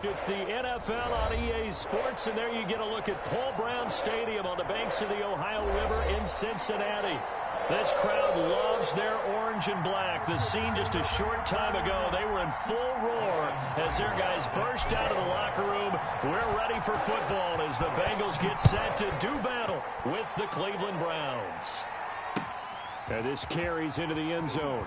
It's the NFL on EA Sports, and there you get a look at Paul Brown Stadium on the banks of the Ohio River in Cincinnati. This crowd loves their orange and black. The scene just a short time ago, they were in full roar as their guys burst out of the locker room. We're ready for football as the Bengals get set to do battle with the Cleveland Browns. And this carries into the end zone.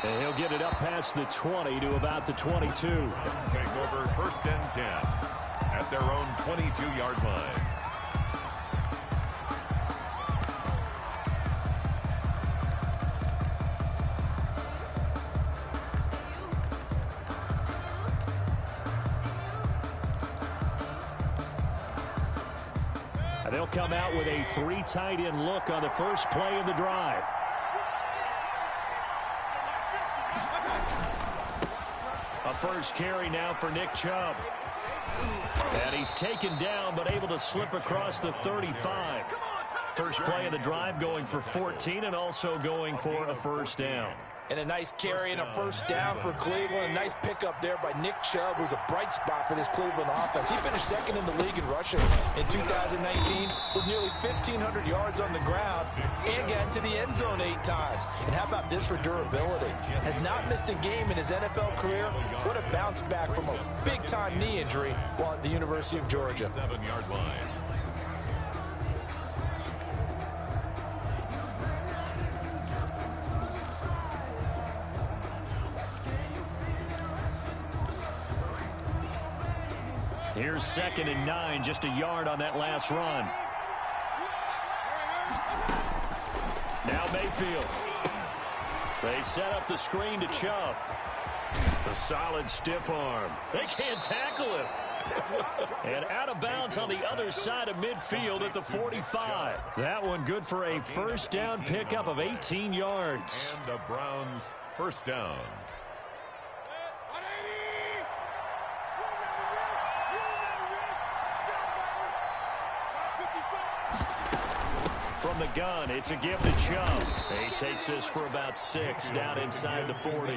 And he'll get it up past the 20 to about the 22. Take over 1st and 10 at their own 22-yard line. They'll come out with a 3 tight end look on the first play of the drive. A first carry now for Nick Chubb. And he's taken down but able to slip across the 35. First play of the drive going for 14 and also going for a first down. And a nice carry and a first down for Cleveland. A nice pickup there by Nick Chubb, who's a bright spot for this Cleveland offense. He finished second in the league in rushing in 2019 with nearly 1,500 yards on the ground and got into the end zone 8 times. And how about this for durability? Has not missed a game in his NFL career. What a bounce back from a big-time knee injury while at the University of Georgia. 7-yard line. Here's 2nd and 9, just a yard on that last run. Now Mayfield. They set up the screen to Chubb. A solid stiff arm. They can't tackle him. And out of bounds on the other side of midfield at the 45. That one good for a first down pickup of 18 yards. And the Browns first down. From the gun, it's a give to Chubb. He takes this for about 6 down inside the 40.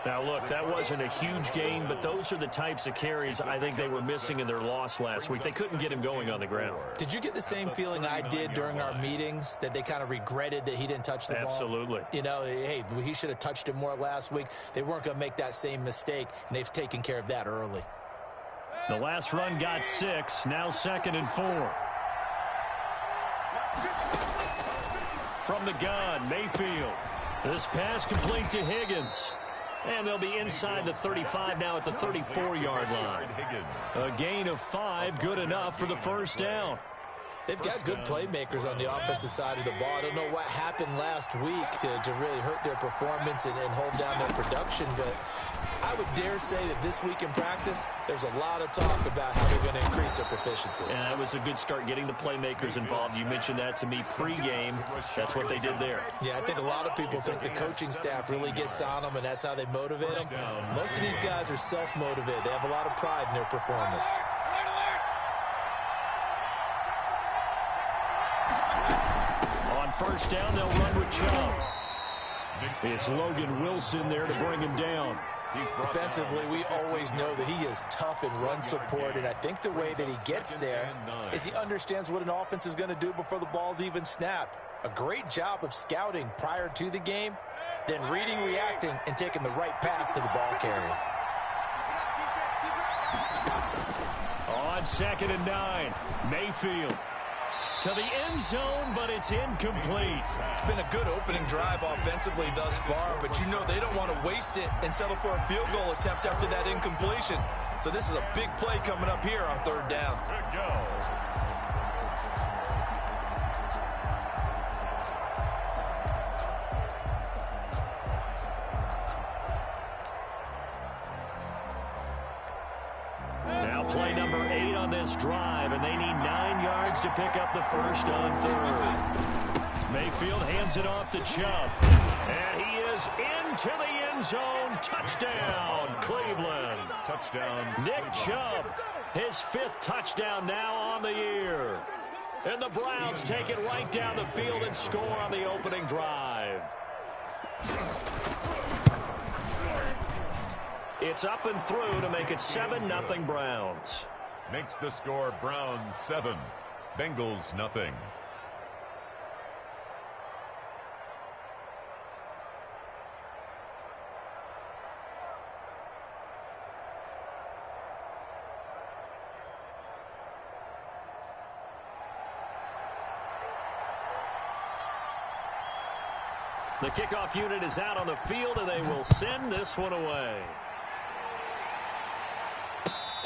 Now, look, that wasn't a huge gain, but those are the types of carries I think they were missing in their loss last week. They couldn't get him going on the ground. Did you get the same feeling I did during our meetings, that they kind of regretted that he didn't touch the ball? Absolutely. You know, hey, he should have touched it more last week. They weren't going to make that same mistake, and they've taken care of that early. The last run got 6, now 2nd and 4. From the gun, Mayfield. This pass complete to Higgins. And they'll be inside the 35 now at the 34-yard line. A gain of 5, good enough for the first down. They've got good playmakers on the offensive side of the ball. I don't know what happened last week to really hurt their performance and hold down their production, but I would dare say that this week in practice, there's a lot of talk about how they're going to increase their proficiency. And that was a good start getting the playmakers involved. You mentioned that to me pregame. That's what they did there. Yeah, I think a lot of people think the coaching staff really gets on them, and that's how they motivate them. Most of these guys are self-motivated. They have a lot of pride in their performance. On first down, they'll run with Chubb. It's Logan Wilson there to bring him down. Defensively, we always know that he is tough in run support, and I think the way that he gets there is he understands what an offense is going to do before the ball's even snapped. A great job of scouting prior to the game, then reading, reacting, and taking the right path to the ball carrier. On 2nd and 9, Mayfield. To the end zone, but it's incomplete. It's been a good opening drive offensively thus far, but you know they don't want to waste it and settle for a field goal attempt after that incompletion. So this is a big play coming up here on 3rd down. Good go. Now play number 8 on this drive, and they need 9 yards to pick up the first on 3rd. Mayfield hands it off to Chubb. And he is into the end zone. Touchdown, Cleveland. Touchdown. Nick Chubb, his 5th touchdown now on the year. And the Browns take it right down the field and score on the opening drive. It's up and through to make it 7-0 Browns. Makes the score Browns 7, Bengals nothing. The kickoff unit is out on the field, and they will send this one away.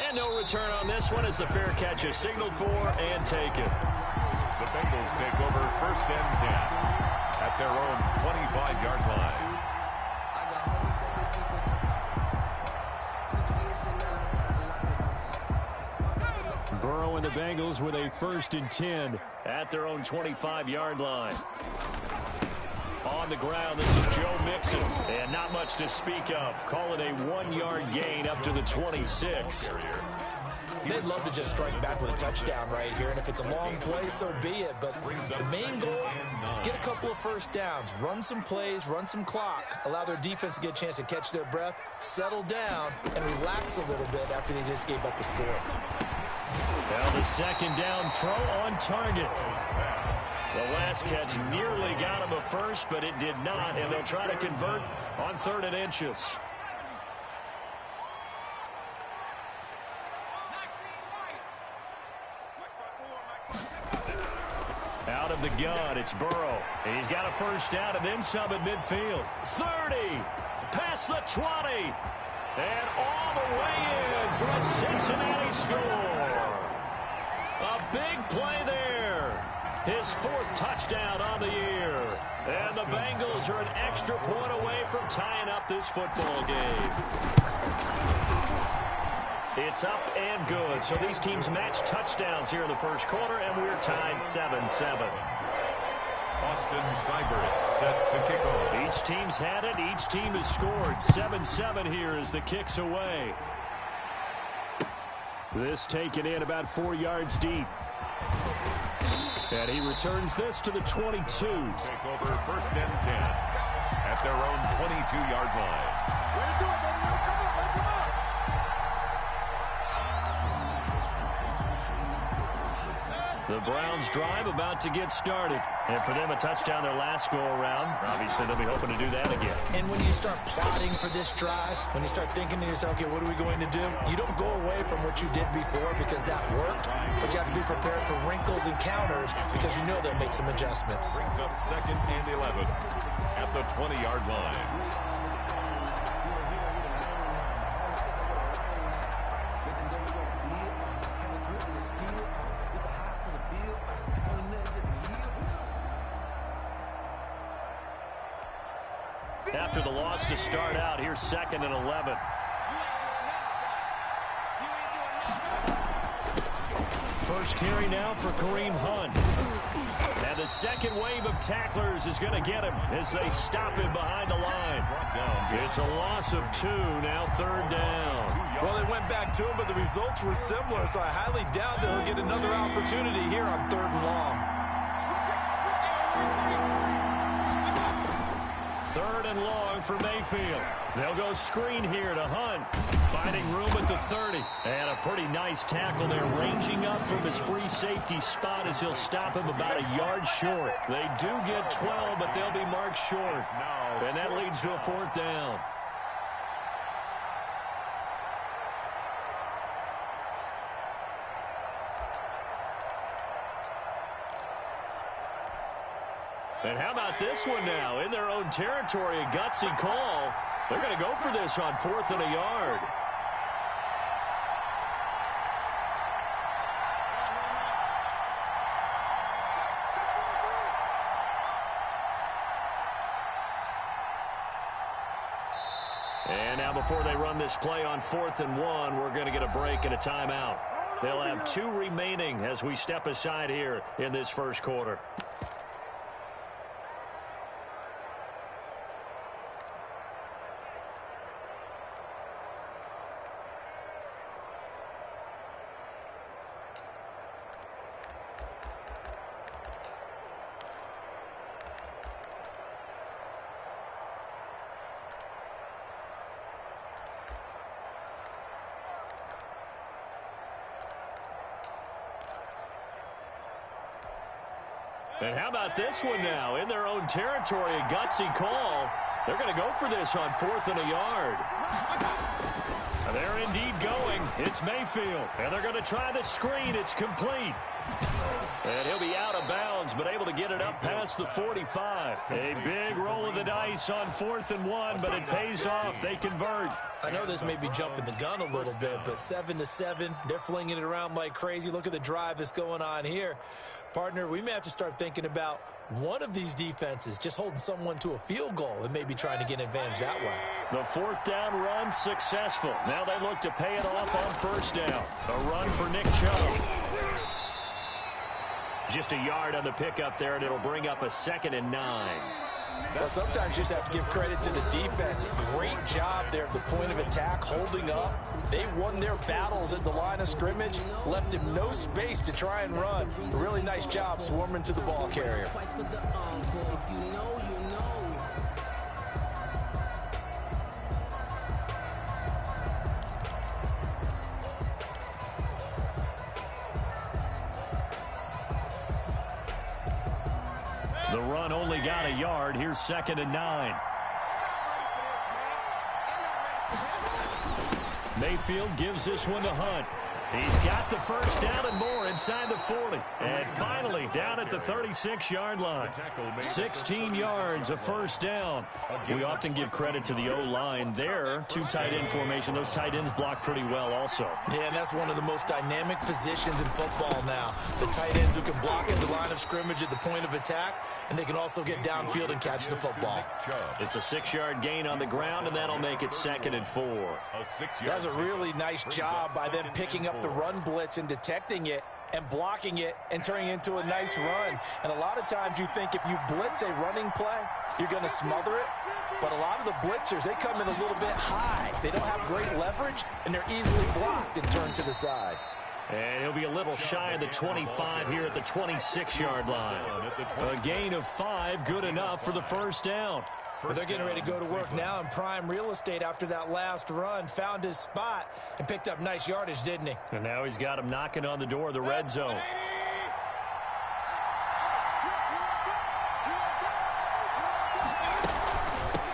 And no return on this one as the fair catch is signaled for and taken. The Bengals take over 1st and 10 at their own 25-yard line. Burrow and the Bengals with a 1st and 10 at their own 25-yard line. On the ground, this is Joe Mixon, and not much to speak of. Call it a 1-yard gain up to the 26. They'd love to just strike back with a touchdown right here, and if it's a long play, so be it. But the main goal, get a couple of first downs, run some plays, run some clock, allow their defense to get a chance to catch their breath, settle down, and relax a little bit after they just gave up a score. Well, the 2nd down throw on target. The last catch nearly got him a first, but it did not, and they'll try to convert on 3rd and inches. Out of the gun, it's Burrow. He's got a 1st down and then some at midfield. 30, past the 20, and all the way in for a Cincinnati score. A big play there. His 4th touchdown on the year. And the Bengals are an extra point away from tying up this football game. It's up and good. So these teams match touchdowns here in the 1st quarter, and we're tied 7-7. Austin Seibert set to kick off. Each team's had it. Each team has scored. 7-7 here as the kick's away. This taken in about 4 yards deep. And he returns this to the 22. Take over 1st and 10 at their own 22-yard line. The Browns drive about to get started. And for them, a touchdown their last go-around. Obviously, they'll be hoping to do that again. And when you start plotting for this drive, when you start thinking to yourself, okay, what are we going to do? You don't go away from what you did before because that worked, but you have to be prepared for wrinkles and counters because you know they'll make some adjustments. Brings up 2nd and 11 at the 20-yard line. After the loss to start out, here's 2nd and 11. First carry now for Kareem Hunt. And the second wave of tacklers is going to get him as they stop him behind the line. It's a loss of 2, now 3rd down. Well, they went back to him, but the results were similar, so I highly doubt that he'll get another opportunity here on 3rd and long. 3rd and long for Mayfield. They'll go screen here to Hunt. Finding room at the 30. And a pretty nice tackle there, ranging up from his free safety spot as he'll stop him about a yard short. They do get 12, but they'll be marked short. And that leads to a 4th down. And how about this one now? In their own territory, a gutsy call. They're going to go for this on 4th and a yard. And now before they run this play on 4th and 1, we're going to get a break and a timeout. They'll have 2 remaining as we step aside here in this 1st quarter. And how about this one now? In their own territory, a gutsy call. They're going to go for this on 4th and a yard. They're indeed going. It's Mayfield. And they're going to try the screen. It's complete. And he'll be out of bounds, but able to get it up past the 45. A big roll of the dice on 4th and 1, but it pays off. They convert. I know this may be jumping the gun a little bit, but 7-7, they're flinging it around like crazy. Look at the drive that's going on here. Partner, we may have to start thinking about one of these defenses just holding someone to a field goal and maybe trying to get an advantage that way. The 4th down run successful. Now they look to pay it off on 1st down. A run for Nick Chubb. Just a yard on the pickup there, and it'll bring up a 2nd and 9. Well, sometimes you just have to give credit to the defense. Great job there at the point of attack, holding up. They won their battles at the line of scrimmage, left him no space to try and run. A really nice job swarming to the ball carrier. The run only got a yard. Here's 2nd and 9. Mayfield gives this one to Hunt. He's got the 1st down and more inside the 40. And finally down at the 36-yard line. 16 yards, a 1st down. We often give credit to the O-line there. 2 tight end formation. Those tight ends block pretty well also. Yeah, and that's one of the most dynamic positions in football now. The tight ends who can block at the line of scrimmage at the point of attack, and they can also get downfield and catch the football. It's a 6-yard gain on the ground, and that'll make it 2nd and 4. That was a really nice job by them picking up the run blitz and detecting it and blocking it and turning it into a nice run. And a lot of times you think if you blitz a running play, you're going to smother it. But a lot of the blitzers, they come in a little bit high. They don't have great leverage, and they're easily blocked and turned to the side. And he'll be a little shy of the 25 here at the 26-yard line. A gain of 5, good enough for the 1st down. But they're getting ready to go to work now in prime real estate after that last run. Found his spot and picked up nice yardage, didn't he? And now he's got him knocking on the door of the red zone.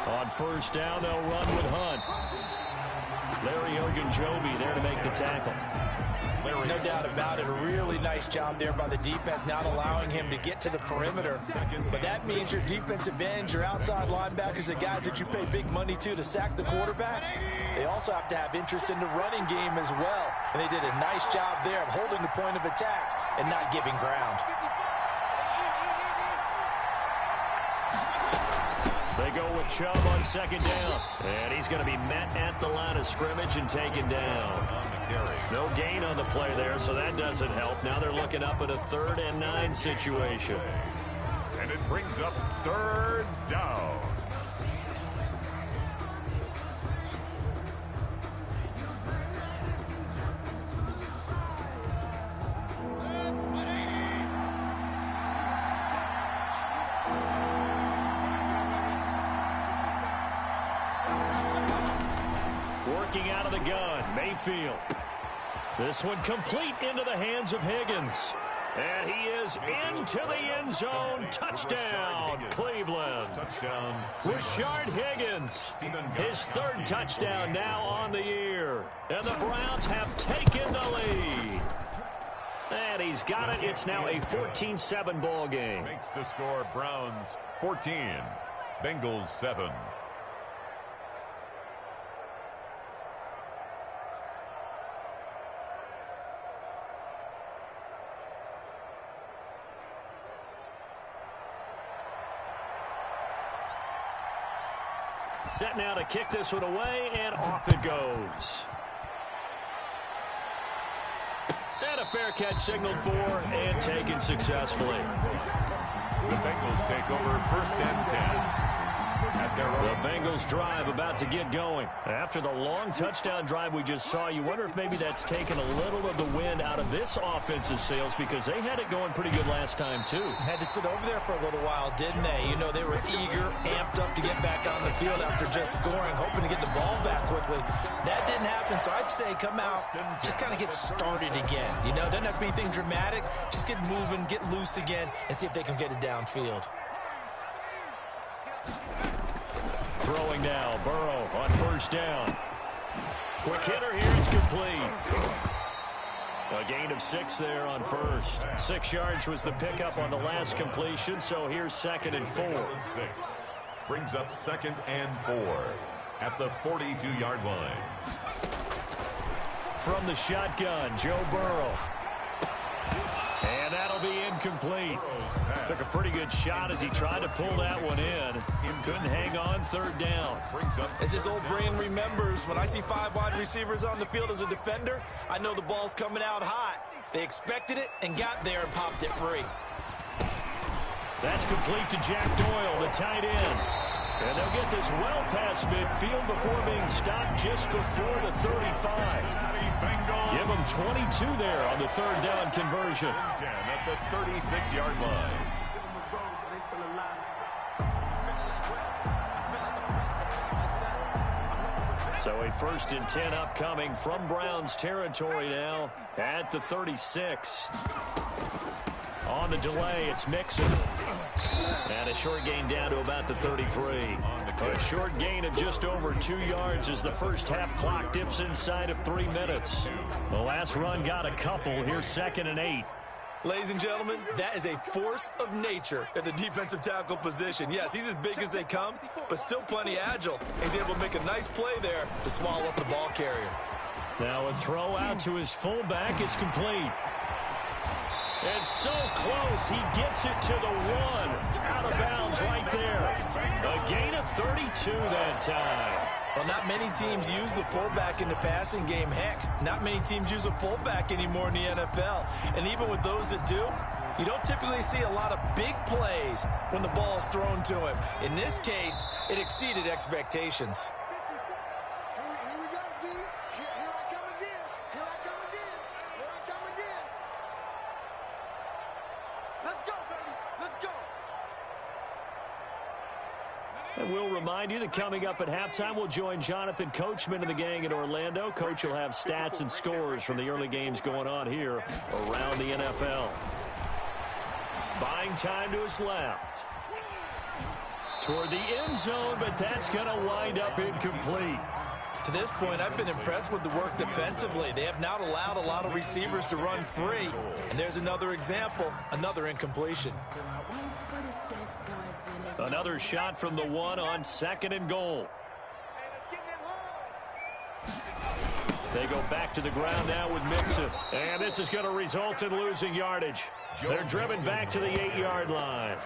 On 1st down, they'll run with Hunt. Larry Ogunjobi there to make the tackle. No doubt about it. A really nice job there by the defense, not allowing him to get to the perimeter. But that means your defensive ends, your outside linebackers, the guys that you pay big money to sack the quarterback, they also have to have interest in the running game as well. And they did a nice job there of holding the point of attack and not giving ground. They go with Chubb on 2nd down. And he's going to be met at the line of scrimmage and taken down. No gain on the play there, so that doesn't help. Now they're looking up at a 3rd and 9 situation. And it brings up 3rd down. Working out of the gun, Mayfield. This one complete into the hands of Higgins. And he is into the end zone. Touchdown, Cleveland. Touchdown. Rashard Higgins, his 3rd touchdown now on the year. And the Browns have taken the lead. And he's got it. It's now a 14-7 ball game. Makes the score Browns 14, Bengals 7. Set now to kick this one away, and off it goes. And a fair catch signaled for and taken successfully. The Bengals take over 1st and 10. at their The own. Bengals drive about to get going. After the long touchdown drive we just saw, you wonder if maybe that's taken a little of the wind out of this offensive sails because they had it going pretty good last time too. Had to sit over there for a little while, didn't they? You know, they were eager, amped up to get back on the field after just scoring, hoping to get the ball back quickly. That didn't happen, so I'd say come out, just kind of get started again. You know, doesn't have to be anything dramatic. Just get moving, get loose again, and see if they can get it downfield. Throwing now, Burrow on first down. Quick hitter here, it's complete. A gain of 6 there on first. 6 yards was the pickup on the last completion, so here's 2nd and 4. 6 brings up 2nd and 4 at the 42-yard line. From the shotgun, Joe Burrow. And that'll be incomplete. Took a pretty good shot as he tried to pull that one in. Couldn't hang on, 3rd down. As his old brain remembers, when I see 5 wide receivers on the field as a defender, I know the ball's coming out hot. They expected it and got there and popped it free. That's complete to Jack Doyle, the tight end. And they'll get this well past midfield before being stopped just before the 35. Give them 22 there on the 3rd down conversion. 10 at the 36-yard line. So a 1st and 10 upcoming from Browns territory now at the 36. On the delay, it's Mixon. And a short gain down to about the 33. A short gain of just over 2 yards as the first half clock dips inside of 3 minutes. The last run got a couple. Here's 2nd and 8. Ladies and gentlemen, that is a force of nature at the defensive tackle position. Yes, he's as big as they come, but still plenty agile. He's able to make a nice play there to swallow up the ball carrier. Now a throw out to his fullback is complete. It's so close, he gets it to the 1. Out of bounds right there. A gain of 32 that time. Well, not many teams use the fullback in the passing game. Heck, not many teams use a fullback anymore in the NFL. And even with those that do, you don't typically see a lot of big plays when the ball's thrown to him. In this case, it exceeded expectations. Here we go, D. Here I come again. Here I come again. Here I come again. Let's go, baby. Let's go. And we'll remind you that coming up at halftime, we'll join Jonathan Coachman and the gang in Orlando. Coach will have stats and scores from the early games going on here around the NFL. Buying time to his left. Toward the end zone, but that's going to wind up incomplete. To this point, I've been impressed with the work defensively. They have not allowed a lot of receivers to run free. And there's another example, another incompletion. Another shot from the 1 on 2nd and goal. They go back to the ground now with Mixon. And this is going to result in losing yardage. They're driven back to the 8-yard line.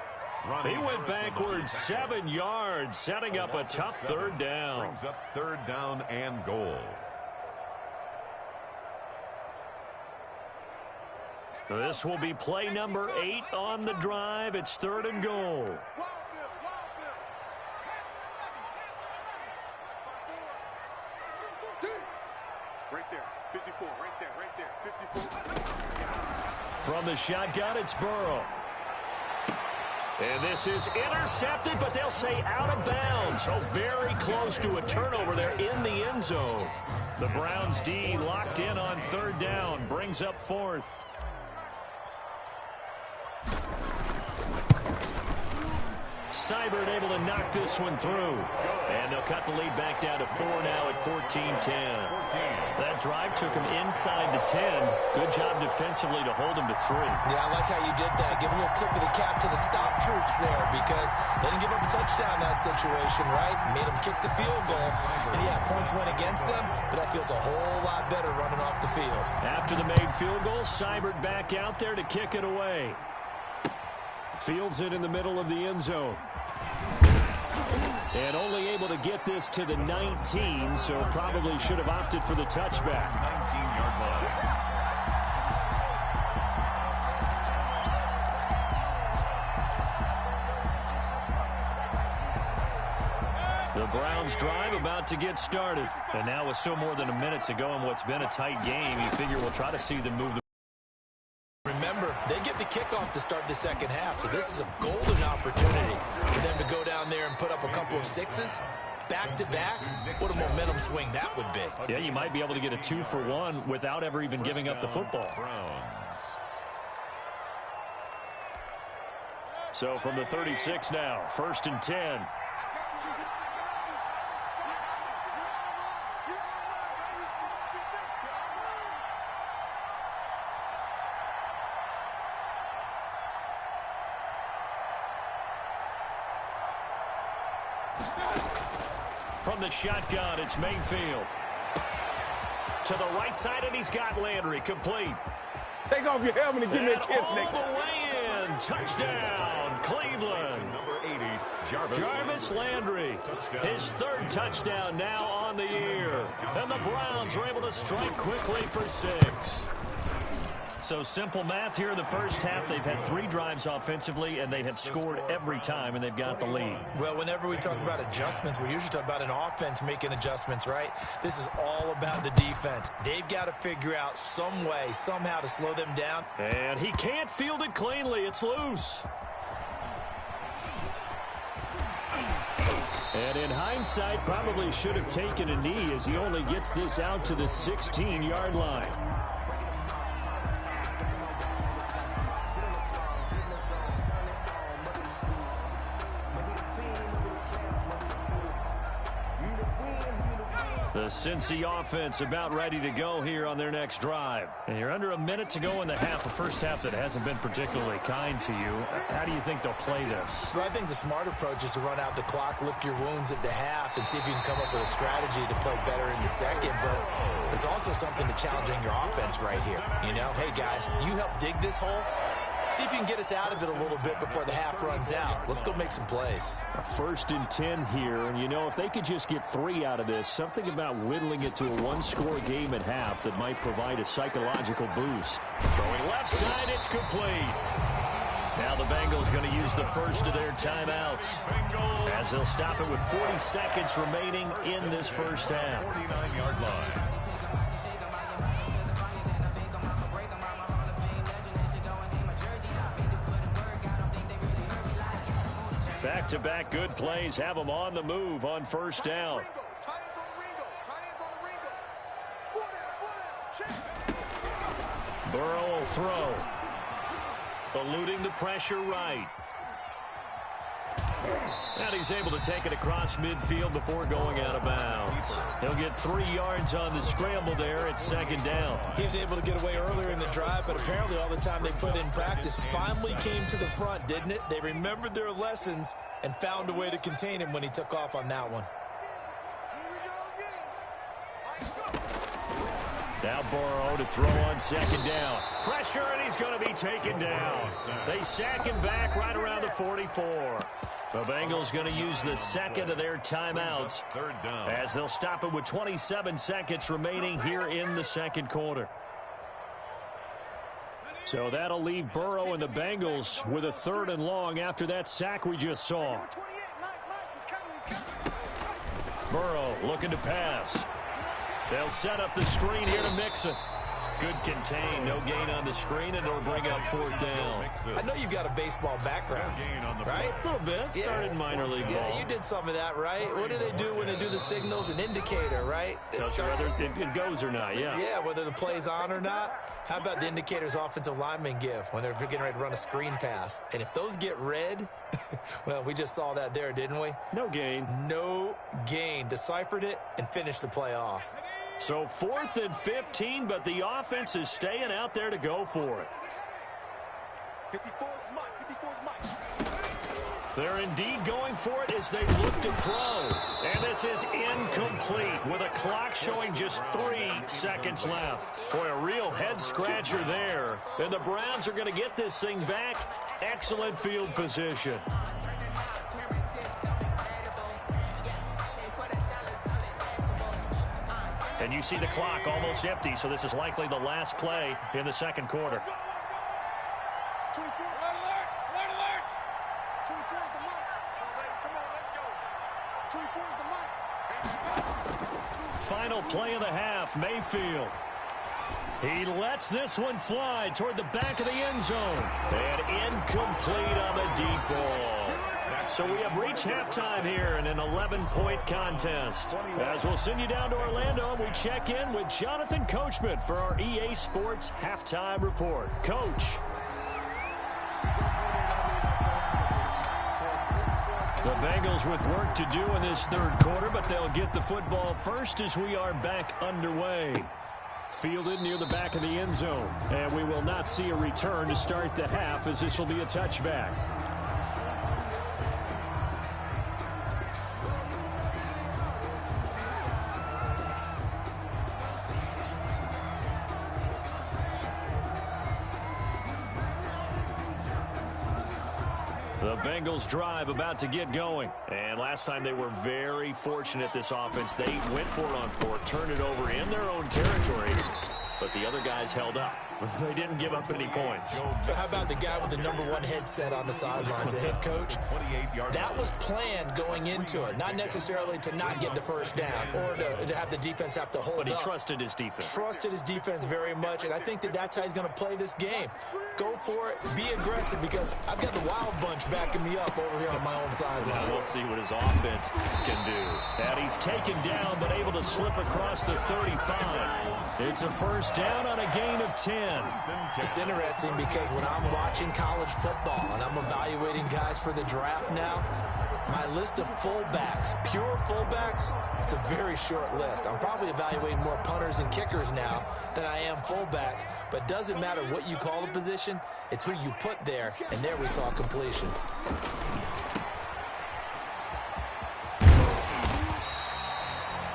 He went backwards 7 yards, setting up a tough 3rd down. Brings up 3rd down and goal. This will be play number 8 on the drive. It's 3rd and goal. Right there. 54. Right there. Right there. 54. From the shotgun, it's Burrow. And this is intercepted, but they'll say out of bounds. Oh, very close to a turnover there in the end zone. The Browns D locked in on 3rd down, brings up 4th. Seibert able to knock this one through. And they'll cut the lead back down to 4 now at 14-10. That drive took him inside the 10. Good job defensively to hold him to 3. Yeah, I like how you did that. Give a little tip of the cap to the stop troops there because they didn't give up a touchdown in that situation, right? Made them kick the field goal. And, yeah, points went against them, but that feels a whole lot better running off the field. After the made field goal, Seibert back out there to kick it away. Fields it in the middle of the end zone. And only able to get this to the 19, so probably should have opted for the touchback. 19-yard line. The Browns drive about to get started. And now with still more than a minute to go in what's been a tight game, you figure we'll try to see them move the. Remember, they get the kickoff to start the second half, so this is a golden opportunity for them to go down there and put up a couple of sixes. Back-to-back, what a momentum swing that would be. Yeah, you might be able to get a 2-for-1 without ever even giving up the football. So from the 36 now, 1st and 10. From the shotgun, it's Mayfield. To the right side, and he's got Landry complete. Take off your helmet and give me a kiss, Nick. All the way in. Touchdown, Cleveland. Number 80, Jarvis Landry. His 3rd touchdown now on the year. And the Browns are able to strike quickly for 6. So simple math here in the first half. They've had 3 drives offensively, and they have scored every time, and they've got the lead. Well, whenever we talk about adjustments, we usually talk about an offense making adjustments, right? This is all about the defense. They've got to figure out some way, somehow to slow them down. And he can't field it cleanly. It's loose. And in hindsight, probably should have taken a knee as he only gets this out to the 16-yard line. The Cincy offense about ready to go here on their next drive. And you're under a minute to go in the half, a first half that hasn't been particularly kind to you. How do you think they'll play this? Well, I think the smart approach is to run out the clock, lick your wounds at the half, and see if you can come up with a strategy to play better in the second. But there's also something to challenging your offense right here. You know, hey, guys, you help dig this hole. See if you can get us out of it a little bit before the half runs out. Let's go make some plays. 1st and 10 here, and you know, if they could just get 3 out of this, something about whittling it to a 1-score game at half that might provide a psychological boost. Throwing left side, it's complete. Now the Bengals going to use the first of their timeouts as they'll stop it with 40 seconds remaining in this first half. 49-yard line. Back-to-back good plays have them on the move on 1st down. Burrow will throw. Eluding the pressure right. And he's able to take it across midfield before going out of bounds. He'll get 3 yards on the scramble there at 2nd down. He was able to get away earlier in the drive, but apparently all the time they put in practice finally came to the front, didn't it? They remembered their lessons and found a way to contain him when he took off on that one. Now Burrow to throw on 2nd down. Pressure, and he's going to be taken down. They sack him back right around the 44. The Bengals going to use the 2nd of their timeouts 3rd down as they'll stop it with 27 seconds remaining here in the 2nd quarter. So that'll leave Burrow and the Bengals with a 3rd and long after that sack we just saw. Burrow looking to pass. They'll set up the screen here to Mixon. Good contain, no gain on the screen, and it'll bring up 4th down. I know you've got a baseball background, right? A little bit. Started minor league ball. Yeah, you did some of that, right? What do they do when they do the signals? An indicator, right? Tells you whether it goes or not, yeah. Yeah, whether the play's on or not. How about the indicators offensive linemen give when they're getting ready to run a screen pass? And if those get red, well, we just saw that there, didn't we? No gain. No gain. Deciphered it and finished the play off. So 4th and 15, but the offense is staying out there to go for it. 54 is Mike. They're indeed going for it as they look to throw. And this is incomplete with a clock showing just 3 seconds left. Boy, a real head-scratcher there. And the Browns are going to get this thing back. Excellent field position. And you see the clock almost empty, so this is likely the last play in the 2nd quarter. 24. Alert! 24 is the mark. Come on, let's go. Final play of the half, Mayfield. He lets this one fly toward the back of the end zone. And incomplete on the deep ball. So we have reached halftime here in an 11-point contest. As we'll send you down to Orlando, we check in with Jonathan Coachman for our EA Sports Halftime Report. Coach. The Bengals with work to do in this third quarter, but they'll get the football first as we are back underway. Fielded near the back of the end zone, and we will not see a return to start the half as this will be a touchback. The Bengals drive about to get going. And last time they were very fortunate, this offense. They went for it on fourth, turned it over in their own territory, but the other guys held up. They didn't give up any points. So how about the guy with the #1 headset on the sidelines, the head coach? That was planned going into it, not necessarily to not get the first down or to have the defense have to hold up. But he trusted his defense. Trusted his defense very much, and I think that's how he's going to play this game. Go for it, be aggressive, because I've got the wild bunch backing me up over here on my own sideline. We'll see what his offense can do. And he's taken down, but able to slip across the 35. It's a first down on a gain of 10. It's interesting because when I'm watching college football and I'm evaluating guys for the draft now, my list of fullbacks, pure fullbacks, it's a very short list. I'm probably evaluating more punters and kickers now than I am fullbacks, but doesn't matter what you call the position, it's who you put there, and there we saw completion.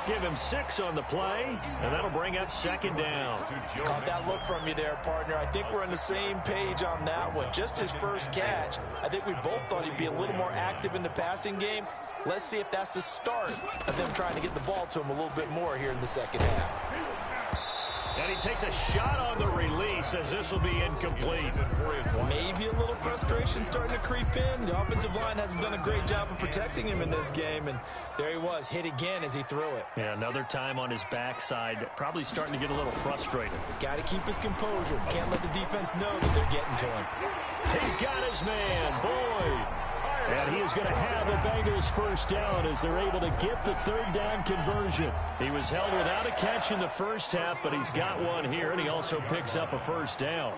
Give him 6 on the play, and that'll bring up second down. Caught that look from you there, partner. I think we're on the same page on that one. Just his first catch. I think we both thought he'd be a little more active in the passing game. Let's see if that's the start of them trying to get the ball to him a little bit more here in the second half. And he takes a shot on the release as this will be incomplete. Maybe a little frustration starting to creep in. The offensive line hasn't done a great job of protecting him in this game, and there he was, hit again as he threw it. Yeah, another time on his backside, probably starting to get a little frustrated. Got to keep his composure. Can't let the defense know that they're getting to him. He's got his man, Boyd. And he is going to have a Bengals first down as they're able to get the third down conversion. He was held without a catch in the first half, but he's got one here, and he also picks up a first down.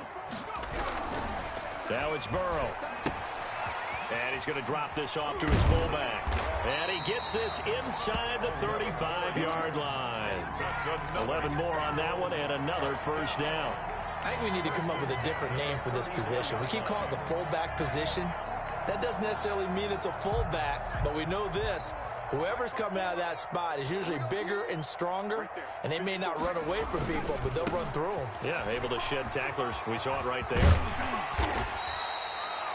Now it's Burrow. And he's going to drop this off to his fullback. And he gets this inside the 35-yard line. 11 more on that one, and another first down. I think we need to come up with a different name for this position. We keep calling it the fullback position. That doesn't necessarily mean it's a fullback, but we know this. Whoever's coming out of that spot is usually bigger and stronger, and they may not run away from people, but they'll run through them. Yeah, able to shed tacklers. We saw it right there.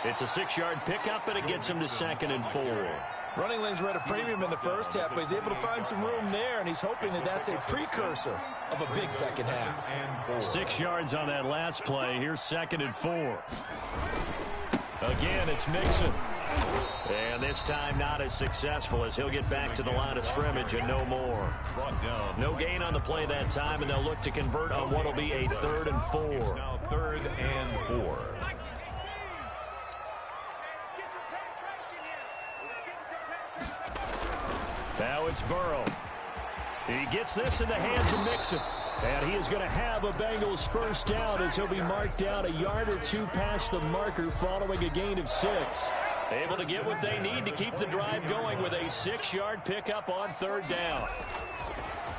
It's a 6-yard pickup, and it gets him to 2nd and 4. Running lanes were at a premium in the first half, but he's able to find some room there, and he's hoping that that's a precursor of a big second half. 6 yards on that last play. Here's 2nd and 4. Again, it's Mixon. And this time not as successful as he'll get back to the line of scrimmage and no more. No gain on the play that time, and they'll look to convert on what will be a 3rd and 4. Now 3rd and 4. Now it's Burrow. He gets this in the hands of Mixon. And he is going to have a Bengals first down as he'll be marked down a yard or two past the marker following a gain of 6. Able to get what they need to keep the drive going with a 6-yard pickup on 3rd down.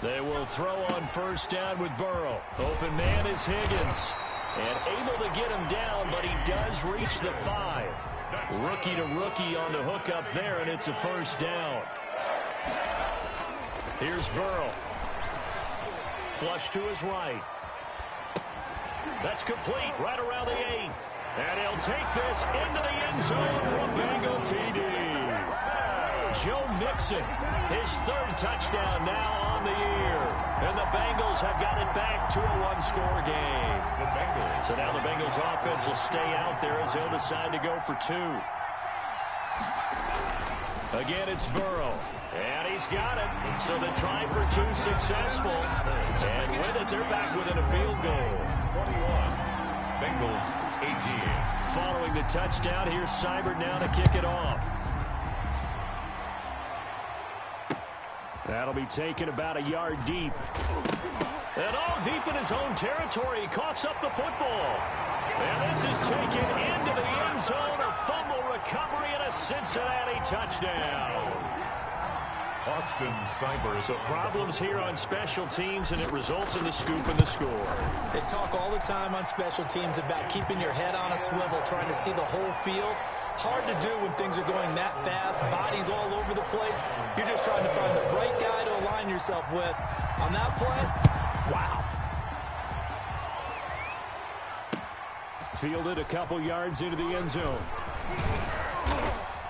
They will throw on first down with Burrow. Open man is Higgins. And able to get him down, but he does reach the 5. Rookie to rookie on the hook up there, and it's a first down. Here's Burrow. Flush to his right. That's complete right around the 8. And he'll take this into the end zone from Bengal TD. Joe Mixon, his 3rd touchdown now on the year. And the Bengals have got it back to a 1-score game. So now the Bengals offense will stay out there as they'll decide to go for 2. Again, it's Burrow. And he's got it. So the try for two successful. And with it, they're back within a field goal. 21. Bengals 18. Following the touchdown, here's Seibert now to kick it off. That'll be taken about a yard deep. And all deep in his own territory. He coughs up the football. And this is taken into the end zone. A fumble recovery and a Cincinnati touchdown. Austin Seibert. So problems here on special teams, and it results in the scoop and the score. They talk all the time on special teams about keeping your head on a swivel, trying to see the whole field. Hard to do when things are going that fast, bodies all over the place. You're just trying to find the right guy to align yourself with. On that play, wow. Fielded a couple yards into the end zone.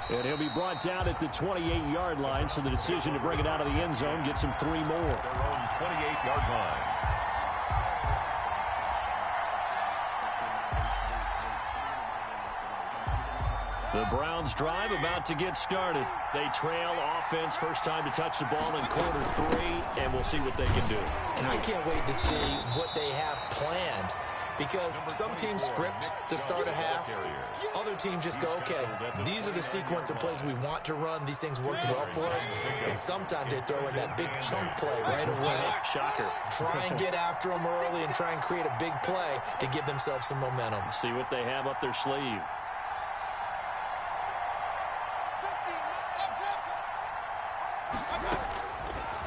And he'll be brought down at the 28-yard line, so the decision to bring it out of the end zone gets him 3 more. Their own 28-yard line. The Browns drive about to get started. They trail offense, first time to touch the ball in quarter 3, and we'll see what they can do. And I can't wait to see what they have planned, because some teams script to start a half. Other teams just go, okay, these are the sequence of plays we want to run. These things worked well for us. And sometimes they throw in that big chunk play right away. Shocker. Try and get after them early and try and create a big play to give themselves some momentum. See what they have up their sleeve.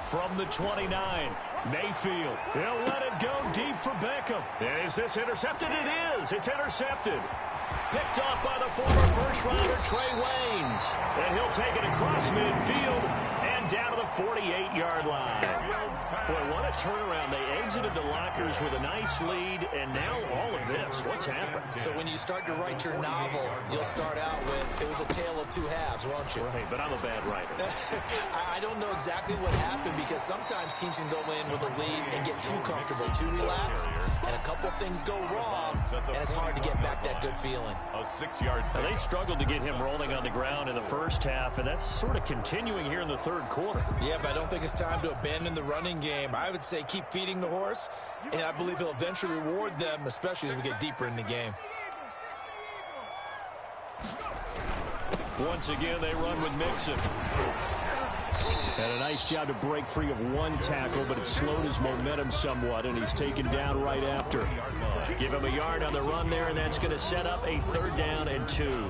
From the 29, Mayfield. He'll let it go deep for Beckham. Is this intercepted? It is. It's intercepted. Picked off by the former first-rounder Trey Waynes. And he'll take it across midfield and down to the 48-yard line. Boy, what a turnaround. They exited the lockers with a nice lead, and now all of this. What's happened? So when you start to write your novel, you'll start out with, it was a tale of two halves, won't you? Right, but I'm a bad writer. I don't know exactly what happened, because sometimes teams can go in with a lead and get too comfortable, too relaxed, and a couple of things go wrong, and it's hard to get back that good feeling. A 6-yard. They struggled to get him rolling on the ground in the first half, and that's sort of continuing here in the third quarter. Yeah, but I don't think it's time to abandon the running game. I would say keep feeding the horse, and I believe he'll eventually reward them, especially as we get deeper in the game. Once again, they run with Mixon. And a nice job to break free of one tackle, but it slowed his momentum somewhat, and he's taken down right after. Give him a yard on the run there, and that's going to set up a 3rd down and 2.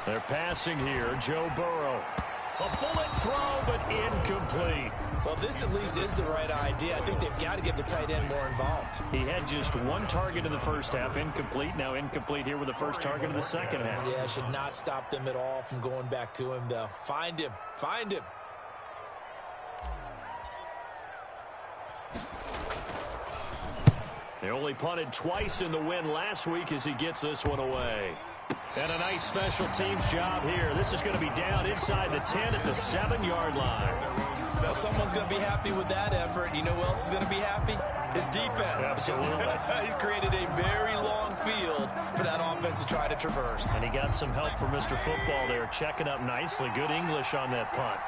They're passing here, Joe Burrow. A bullet throw, but incomplete. Well, this at least is the right idea. I think they've got to get the tight end more involved. He had just one target in the first half, incomplete. Now incomplete here with the first target in the second half. Yeah, should not stop them at all from going back to him, though. Find him. Find him. They only punted twice in the win last week as he gets this one away. And a nice special teams job here. This is going to be down inside the 10 at the 7-yard line. Well, someone's going to be happy with that effort. You know who else is going to be happy? His defense. Absolutely. He's created a very long field for that offense to try to traverse. And he got some help from Mr. Football there, checking up nicely. Good English on that punt.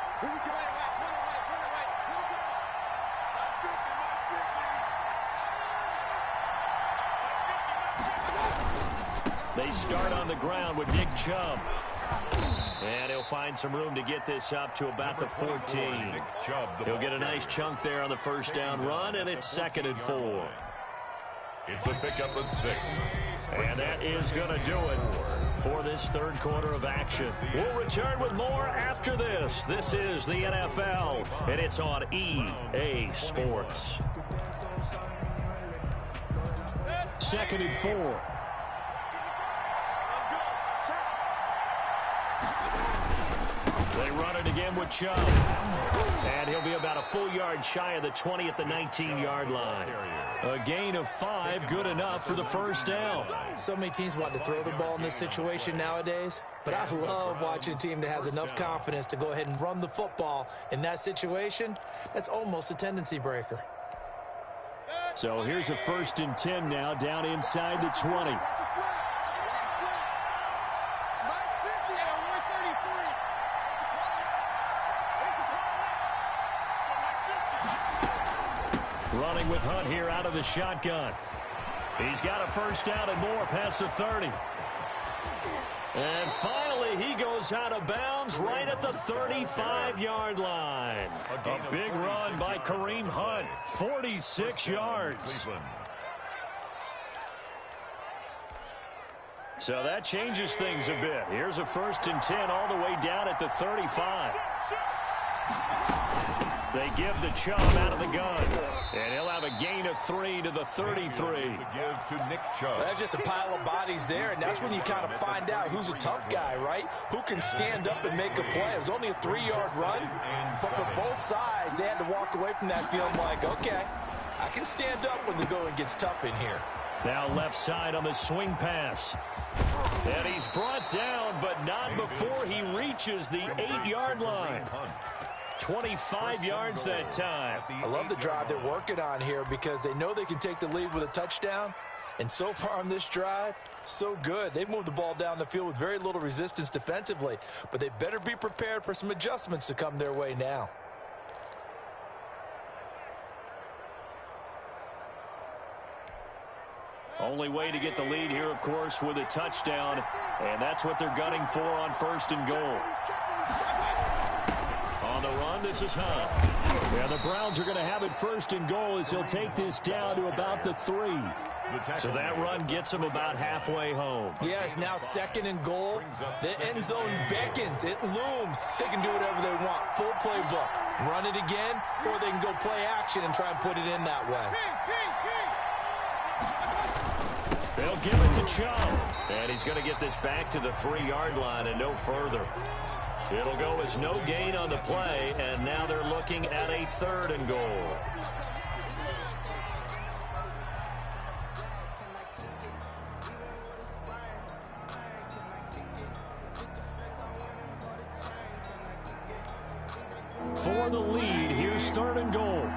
They start on the ground with Nick Chubb. And he'll find some room to get this up to about the 14. He'll get a nice chunk there on the first down run, and it's 2nd and 4. It's a pickup of 6. And that is going to do it for this third quarter of action. We'll return with more after this. This is the NFL, and it's on EA Sports. 2nd and 4. They run it again with Chubb. And he'll be about a full yard shy of the 20 at the 19-yard line. A gain of 5, good enough for the first down. So many teams want to throw the ball in this situation nowadays, but I love watching a team that has enough confidence to go ahead and run the football in that situation. That's almost a tendency breaker. So here's a 1st and 10 now, down inside the 20. Running with Hunt here out of the shotgun. He's got a first down and more past the 30. And finally, he goes out of bounds right at the 35-yard line. A big run by Kareem Hunt, 46 yards. So that changes things a bit. Here's a 1st and 10 all the way down at the 35. They give the Chubb out of the gun. And he'll have a gain of 3 to the 33. Give to Nick Chubb. That's just a pile of bodies there, and that's when you kind of find out who's a tough guy, right? Who can stand up and make a play. It was only a 3-yard run, but for both sides, they had to walk away from that feeling like, okay, I can stand up when the going gets tough in here. Now left side on the swing pass. And he's brought down, but not before he reaches the 8-yard line. 25 yards that time. I love the drive they're working on here because they know they can take the lead with a touchdown. And so far on this drive, so good. They've moved the ball down the field with very little resistance defensively. But they better be prepared for some adjustments to come their way now. Only way to get the lead here, of course, with a touchdown. And that's what they're gunning for on 1st and goal. On the run, this is Hunt. Yeah, the Browns are going to have it 1st and goal as he'll take this down to about the 3. So that run gets him about halfway home. Yeah, it's now 2nd and goal. The end zone beckons. It looms. They can do whatever they want. Full playbook. Run it again, or they can go play action and try and put it in that way. They'll give it to Chubb. And he's going to get this back to the 3-yard line and no further. It'll go as no gain on the play, and now they're looking at a 3rd and goal. For the lead, here's 3rd and goal.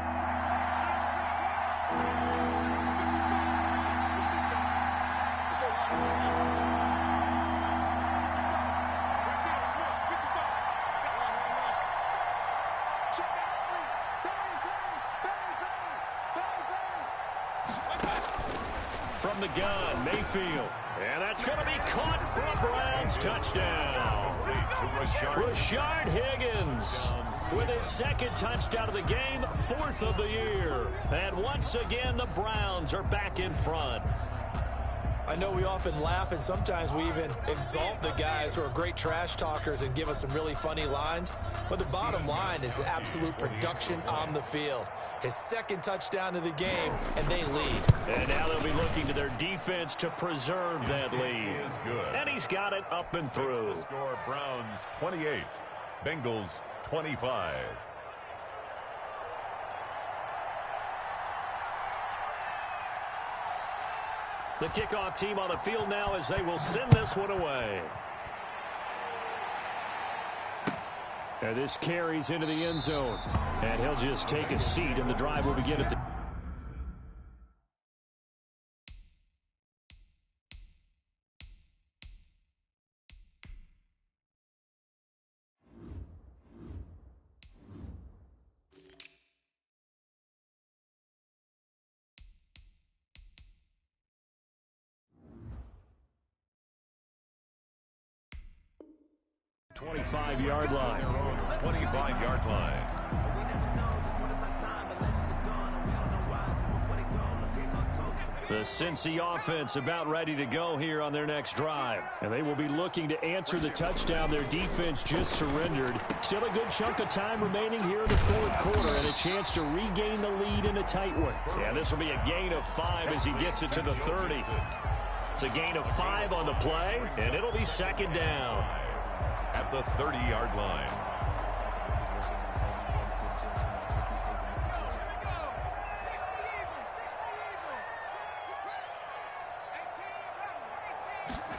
From the gun, Mayfield. And that's going to be caught for a Browns touchdown. Rashard Higgins with his 2nd touchdown of the game, 4th of the year. And once again, the Browns are back in front. I know we often laugh, and sometimes we even exalt the guys who are great trash talkers and give us some really funny lines. But the bottom line is absolute production on the field. His 2nd touchdown of the game, and they lead. And now they'll be looking to their defense to preserve that lead. And he's got it up and through. The score, Browns 28, Bengals 25. The kickoff team on the field now as they will send this one away. And this carries into the end zone. And he'll just take a seat, and the drive will begin at the... .25-yard line. 25-yard line. The Cincy offense about ready to go here on their next drive. And they will be looking to answer the touchdown their defense just surrendered. Still a good chunk of time remaining here in the 4th quarter and a chance to regain the lead in a tight one. Yeah, this will be a gain of 5 as he gets it to the 30. It's a gain of 5 on the play, and it'll be 2nd down. At the 30-yard line.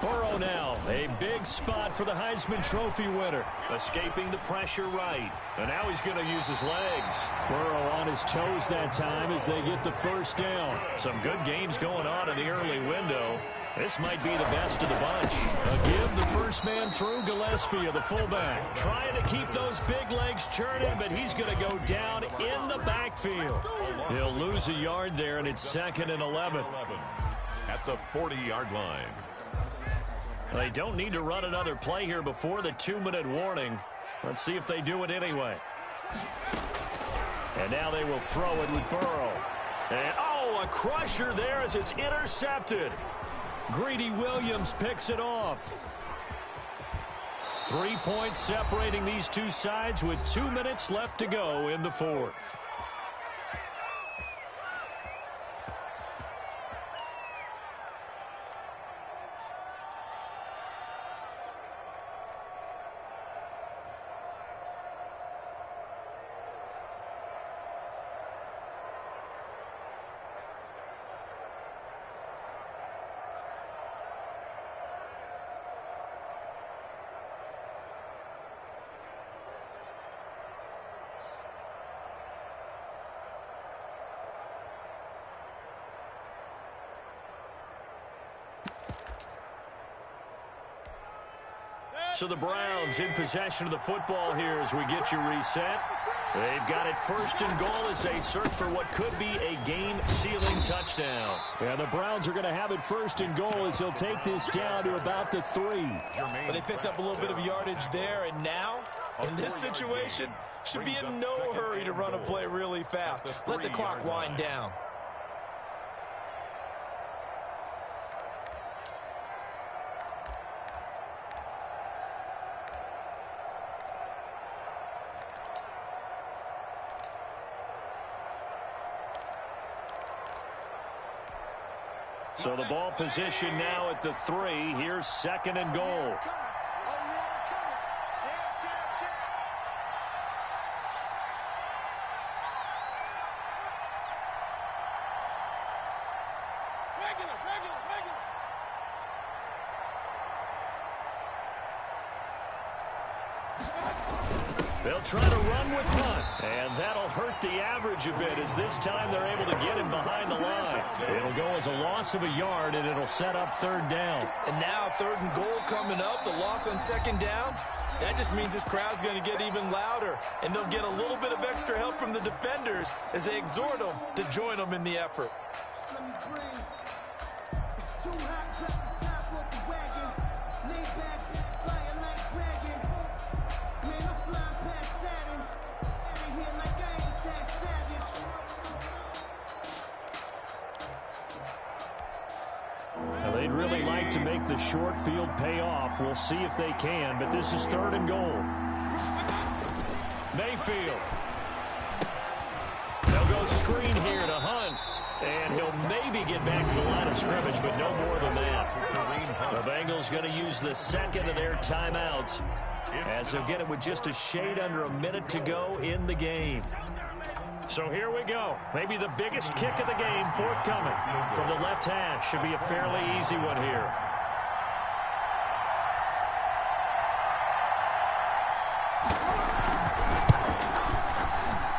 Burrow now, a big spot for the Heisman Trophy winner. Escaping the pressure right. And now he's going to use his legs. Burrow on his toes that time as they get the first down. Some good games going on in the early window. This might be the best of the bunch. A give the first man through. Gillespie of the fullback. Trying to keep those big legs churning, but he's going to go down in the backfield. He'll lose a yard there, and it's 2nd and 11. At the 40-yard line. They don't need to run another play here before the 2-minute warning. Let's see if they do it anyway. And now they will throw it with Burrow. And, oh, a crusher there as it's intercepted. Greedy Williams picks it off. 3 points separating these two sides with 2 minutes left to go in the fourth. So the Browns in possession of the football here as we get you reset. They've got it 1st and goal as they search for what could be a game-sealing touchdown. Yeah, the Browns are going to have it 1st and goal as he'll take this down to about the 3. But they picked up a little bit of yardage there, and now, in this situation, should be in no hurry to run a play really fast. Let the clock wind down. So the ball position now at the 3. Here's 2nd and goal. They'll try to run with Hunt, and that'll hurt the average a bit as this time they're able to get him behind the line. It'll go as a loss of a yard, and it'll set up 3rd down. And now 3rd and goal coming up, the loss on 2nd down. That just means this crowd's going to get even louder, and they'll get a little bit of extra help from the defenders as they exhort them to join them in the effort. They'd really like to make the short field pay off. We'll see if they can, but this is 3rd and goal. Mayfield. They'll go screen here to Hunt, and he'll maybe get back to the line of scrimmage, but no more than that. The Bengals going to use the 2nd of their timeouts as they'll get it with just a shade under a minute to go in the game. So here we go. Maybe the biggest kick of the game forthcoming from the left hash. Should be a fairly easy one here.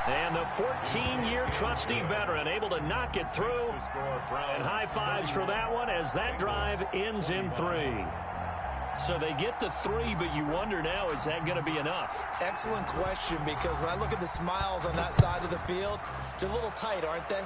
And the 14-year trusty veteran able to knock it through. And high fives for that one as that drive ends in 3. So they get the 3, but you wonder now, is that going to be enough? Excellent question, because when I look at the smiles on that side of the field, they're a little tight, aren't they?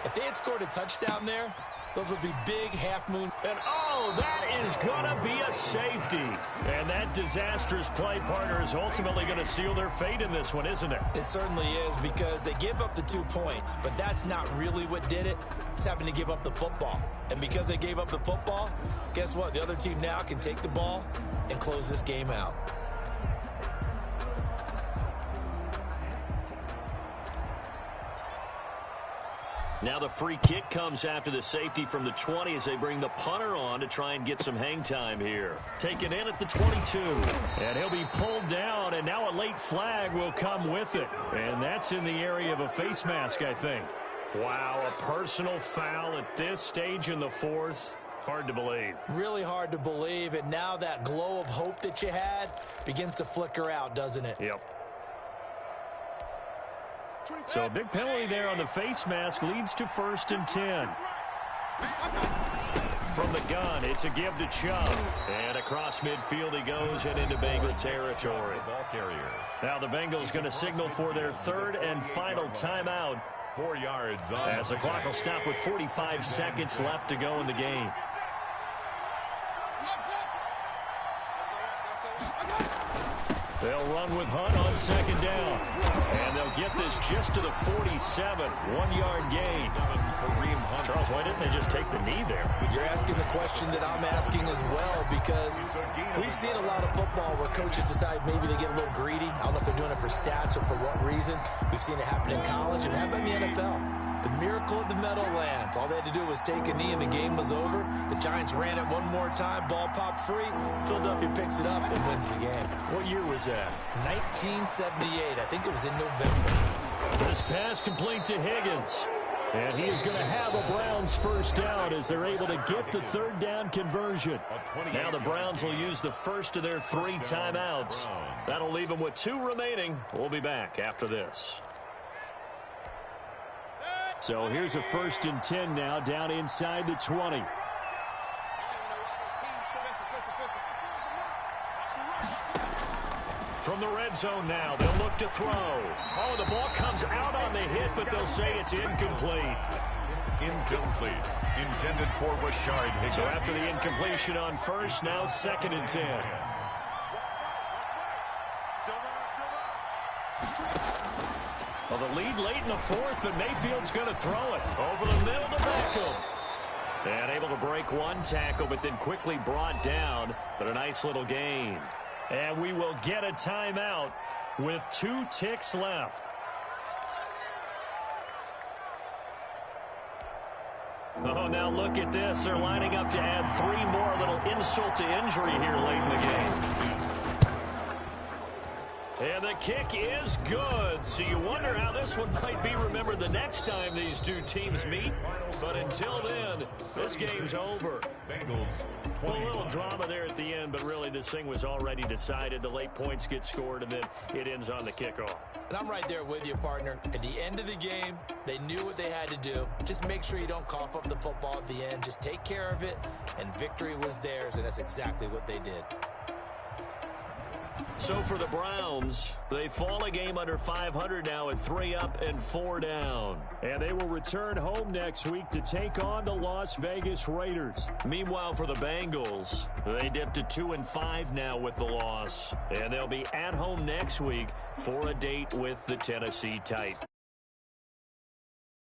If they had scored a touchdown there, those would be big half-moon. And, oh, that is going to be a safety. And that disastrous play, partner, is ultimately going to seal their fate in this one, isn't it? It certainly is, because they gave up the 2 points, but that's not really what did it. It's having to give up the football. And because they gave up the football, guess what? The other team now can take the ball and close this game out. Now the free kick comes after the safety from the 20 as they bring the punter on to try and get some hang time here. Taken in at the 22. And he'll be pulled down, and now a late flag will come with it. And that's in the area of a face mask, I think. Wow, a personal foul at this stage in the fourth. Hard to believe. Really hard to believe, and now that glow of hope that you had begins to flicker out, doesn't it? Yep. So a big penalty there on the face mask leads to 1st and 10. From the gun, it's a give to Chubb. And across midfield he goes and into Bengal territory. Ball carrier. Now the Bengals going to signal for their 3rd and final timeout. 4 yards on As the clock will stop with 45 seconds left to go in the game. They'll run with Hunt on 2nd down. And they'll get this just to the 47. 1-yard gain. Charles, why didn't they just take the knee there? You're asking the question that I'm asking as well, because we've seen a lot of football where coaches decide maybe they get a little greedy. I don't know if they're doing it for stats or for what reason. We've seen it happen in college and happen in the NFL. The miracle of the Meadowlands. All they had to do was take a knee and the game was over. The Giants ran it one more time. Ball popped free. Philadelphia picks it up and wins the game. What year was that? 1978. I think it was in November. This pass complete to Higgins. And he is going to have a Browns 1st down as they're able to get the 3rd down conversion. Now the Browns will use the first of their 3 timeouts. That'll leave them with 2 remaining. We'll be back after this. So here's a 1st and 10 now, down inside the 20. From the red zone now, they'll look to throw. Oh, the ball comes out on the hit, but they'll say it's incomplete. Incomplete. Intended for Rashard Higgins. So after the incompletion on 1st, now 2nd and 10. Well, the lead late in the 4th, but Mayfield's going to throw it over the middle to Beckham. And able to break 1 tackle, but then quickly brought down. But a nice little gain. And we will get a timeout with 2 ticks left. Oh, now look at this. They're lining up to add 3 more. A little insult to injury here late in the game. And the kick is good. So you wonder how this one might be remembered the next time these 2 teams meet. But until then, this game's over. Bengals A little drama there at the end, but really this thing was already decided. The late points get scored, and then it ends on the kickoff. And I'm right there with you, partner. At the end of the game, they knew what they had to do. Just make sure you don't cough up the football at the end. Just take care of it, and victory was theirs, and that's exactly what they did. So for the Browns, they fall a game under 500 now at 3 up and 4 down. And they will return home next week to take on the Las Vegas Raiders. Meanwhile, for the Bengals, they dipped to 2-5 now with the loss. And they'll be at home next week for a date with the Tennessee Titans.